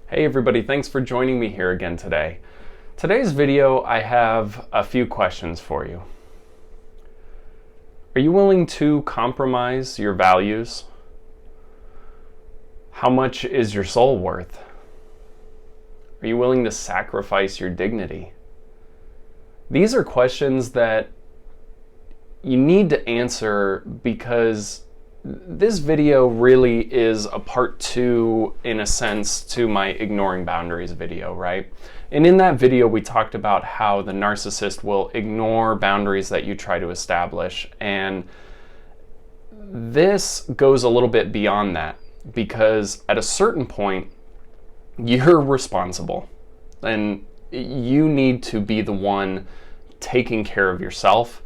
Hey everybody, thanks for joining me here again today. Today's video, I have a few questions for you. Are you willing to compromise your values? How much is your soul worth? Are you willing to sacrifice your dignity? These are questions that you need to answer because this video really is a part 2, in a sense, to my ignoring boundaries video, right? And in that video, we talked about how the narcissist will ignore boundaries that you try to establish. And this goes a little bit beyond that, because at a certain point, you're responsible and you need to be the one taking care of yourself.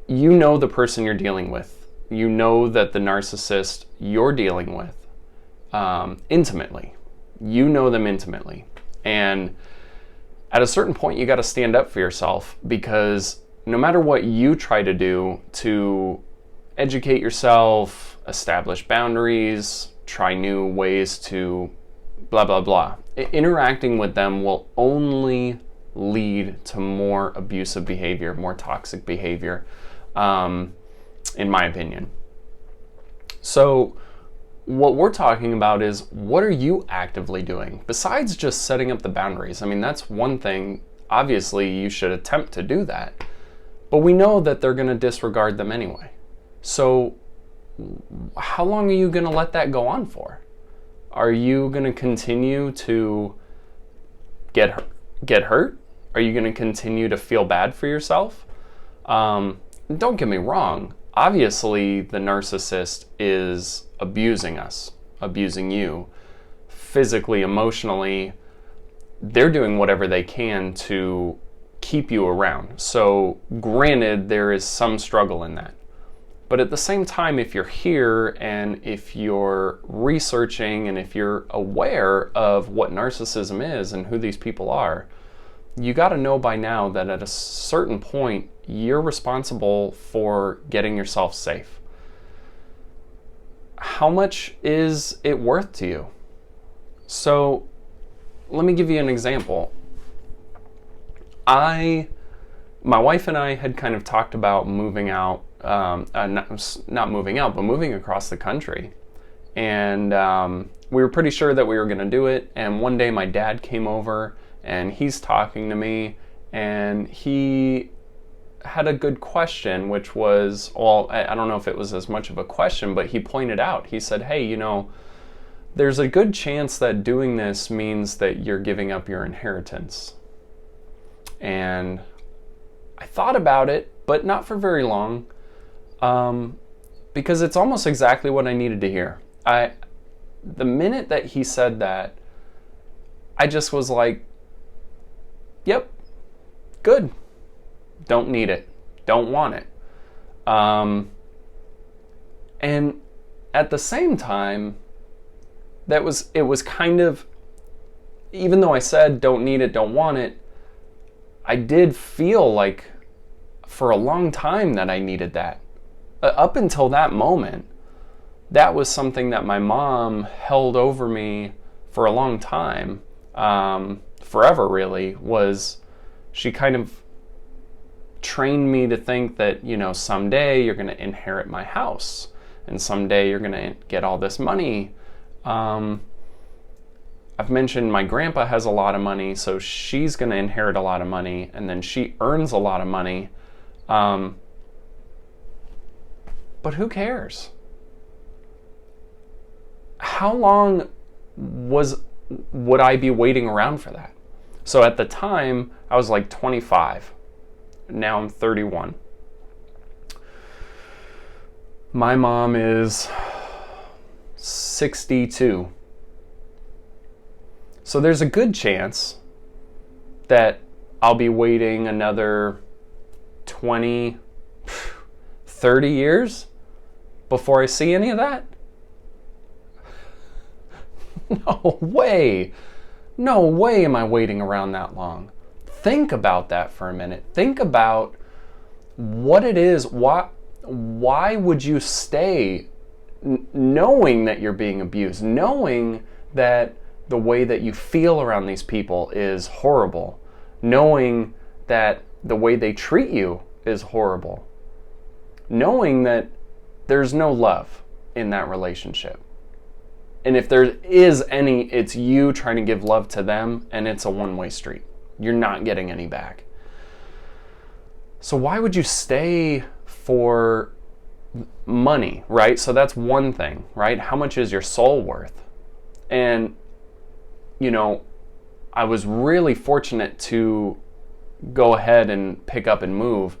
You know the person you're dealing with. You know that the narcissist you're dealing with intimately. You know them intimately. And at a certain point, you got to stand up for yourself, because no matter what you try to do to educate yourself, establish boundaries, try new ways to blah, blah, blah, interacting with them will only lead to more abusive behavior, more toxic behavior. In my opinion. So what we're talking about is, what are you actively doing besides just setting up the boundaries? I mean, that's one thing. Obviously, you should attempt to do that, but we know that they're going to disregard them anyway. So how long are you going to let that go on for? Are you going to continue to get hurt? Are you going to continue to feel bad for yourself? Don't get me wrong. Obviously, the narcissist is abusing us, abusing you, physically, emotionally. They're doing whatever they can to keep you around. So, granted, there is some struggle in that. But at the same time, if you're here and if you're researching and if you're aware of what narcissism is and who these people are, you got to know by now that at a certain point, you're responsible for getting yourself safe. How much is it worth to you? So let me give you an example. My wife and I had kind of talked about moving out, not moving out, but moving across the country. And we were pretty sure that we were going to do it. And one day my dad came over and he's talking to me, and he had a good question, which was, well, I don't know if it was as much of a question, but he pointed out, he said, hey, there's a good chance that doing this means that you're giving up your inheritance. And I thought about it, but not for very long, because it's almost exactly what I needed to hear. The minute that he said that, I just was like, yep, good. Don't need it. Don't want it. And at the same time, it was kind of, even though I said don't need it, don't want it, I did feel like for a long time that I needed that. Up until that moment, that was something that my mom held over me for a long time, forever really, was she kind of trained me to think that, someday you're going to inherit my house and someday you're going to get all this money. I've mentioned my grandpa has a lot of money, so she's going to inherit a lot of money, and then she earns a lot of money. But who cares? How long would I be waiting around for that? So at the time, I was like 25. Now I'm 31. My mom is 62. So there's a good chance that I'll be waiting another 20, 30 years before I see any of that. No way. No way am I waiting around that long. Think about that for a minute. Think about what it is. Why would you stay knowing that you're being abused, knowing that the way that you feel around these people is horrible, knowing that the way they treat you is horrible, knowing that there's no love in that relationship. And if there is any, it's you trying to give love to them, and it's a one-way street. You're not getting any back. So why would you stay for money, right? So that's one thing, right? How much is your soul worth? And, you know, I was really fortunate to go ahead and pick up and move.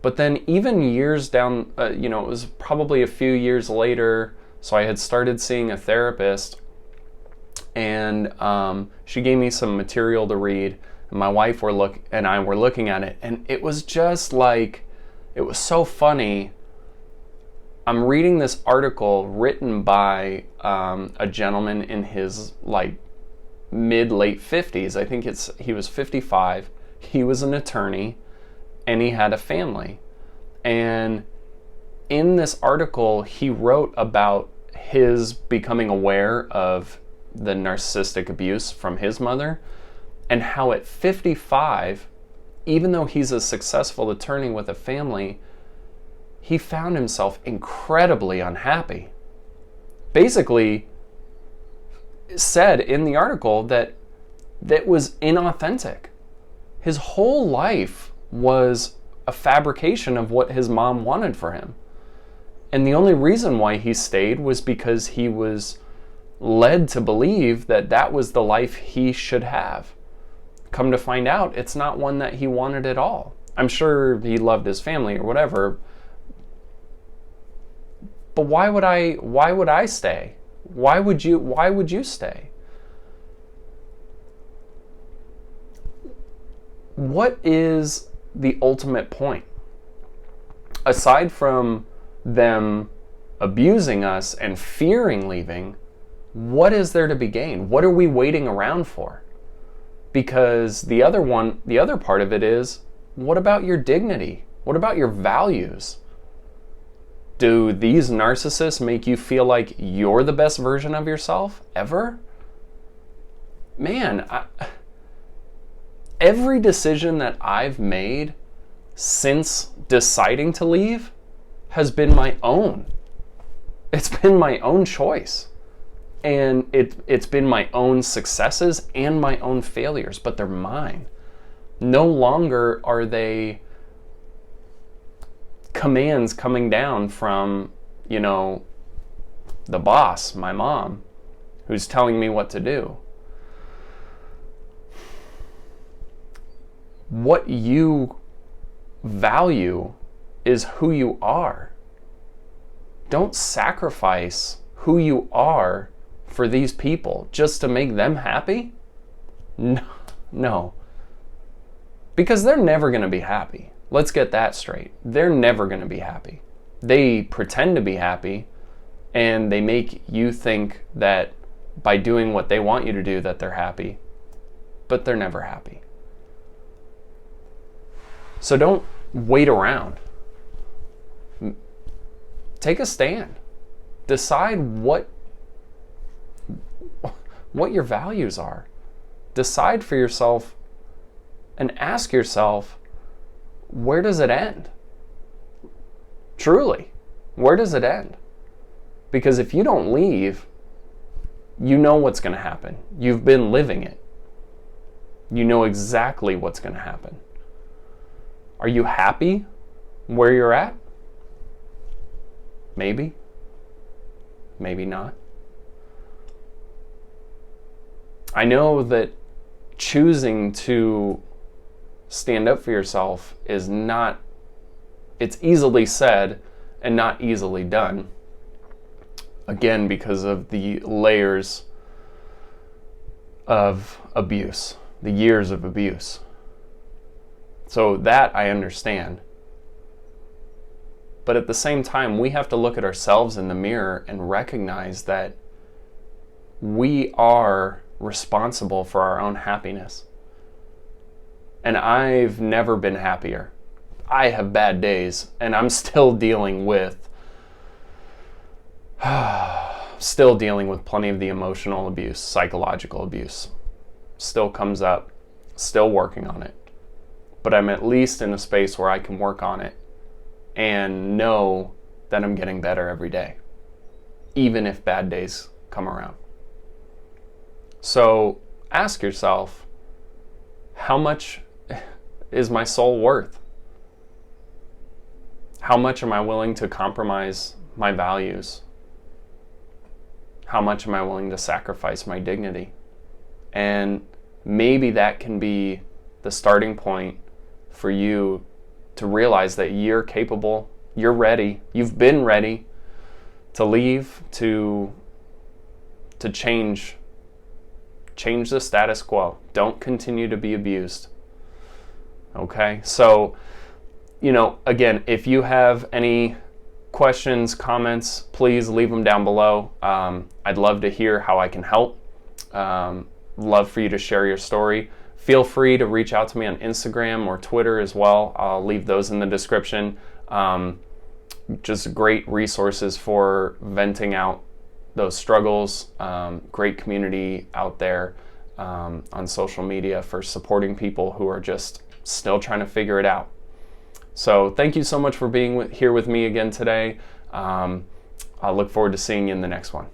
But then even years down, it was probably a few years later, so I had started seeing a therapist, and she gave me some material to read, and my wife and I were looking at it, and it was just like, it was so funny. I'm reading this article written by a gentleman in his mid-late 50s. I think he was 55. He was an attorney, and he had a family. And in this article, he wrote about his becoming aware of the narcissistic abuse from his mother, and how at 55, even though he's a successful attorney with a family, he found himself incredibly unhappy. Basically said in the article that was inauthentic. His whole life was a fabrication of what his mom wanted for him. And the only reason why he stayed was because he was led to believe that that was the life he should have. Come to find out, it's not one that he wanted at all. I'm sure he loved his family or whatever, but why would I stay? Why would you stay? What is the ultimate point? Aside from them abusing us and fearing leaving, what is there to be gained? What are we waiting around for? Because the other part of it is, what about your dignity? What about your values? Do these narcissists make you feel like you're the best version of yourself ever? Man, every decision that I've made since deciding to leave has been my own. It's been my own choice. And it's been my own successes and my own failures, but they're mine. No longer are they commands coming down from, the boss, my mom, who's telling me what to do. What you value is who you are. Don't sacrifice who you are for these people just to make them happy. No. Because they're never going to be happy. Let's get that straight. They're never going to be happy. They pretend to be happy, and they make you think that by doing what they want you to do that they're happy, but they're never happy. So don't wait around. Take a stand. Decide what your values are. Decide for yourself and ask yourself, where does it end? Truly, where does it end? Because if you don't leave, you know what's going to happen. You've been living it. You know exactly what's going to happen. Are you happy where you're at? Maybe. Maybe not. I know that choosing to stand up for yourself is not, it's easily said and not easily done. Again, because of the layers of abuse, the years of abuse. So that I understand. But at the same time, we have to look at ourselves in the mirror and recognize that we are responsible for our own happiness. And I've never been happier. I have bad days, and I'm still dealing with Still dealing with plenty of the emotional abuse, psychological abuse. Still comes up, still working on it. But I'm at least in a space where I can work on it and know that I'm getting better every day, even if bad days come around. So ask yourself, how much is my soul worth? How much am I willing to compromise my values? How much am I willing to sacrifice my dignity? And maybe that can be the starting point for you to realize that you're capable, you're ready, you've been ready to leave, to change the status quo. Don't continue to be abused. Okay? So, again, if you have any questions, comments, please leave them down below. I'd love to hear how I can help. Love for you to share your story. Feel free to reach out to me on Instagram or Twitter as well. I'll leave those in the description. Just great resources for venting out those struggles. Great community out there on social media for supporting people who are just still trying to figure it out. So thank you so much for being here with me again today. I'll look forward to seeing you in the next one.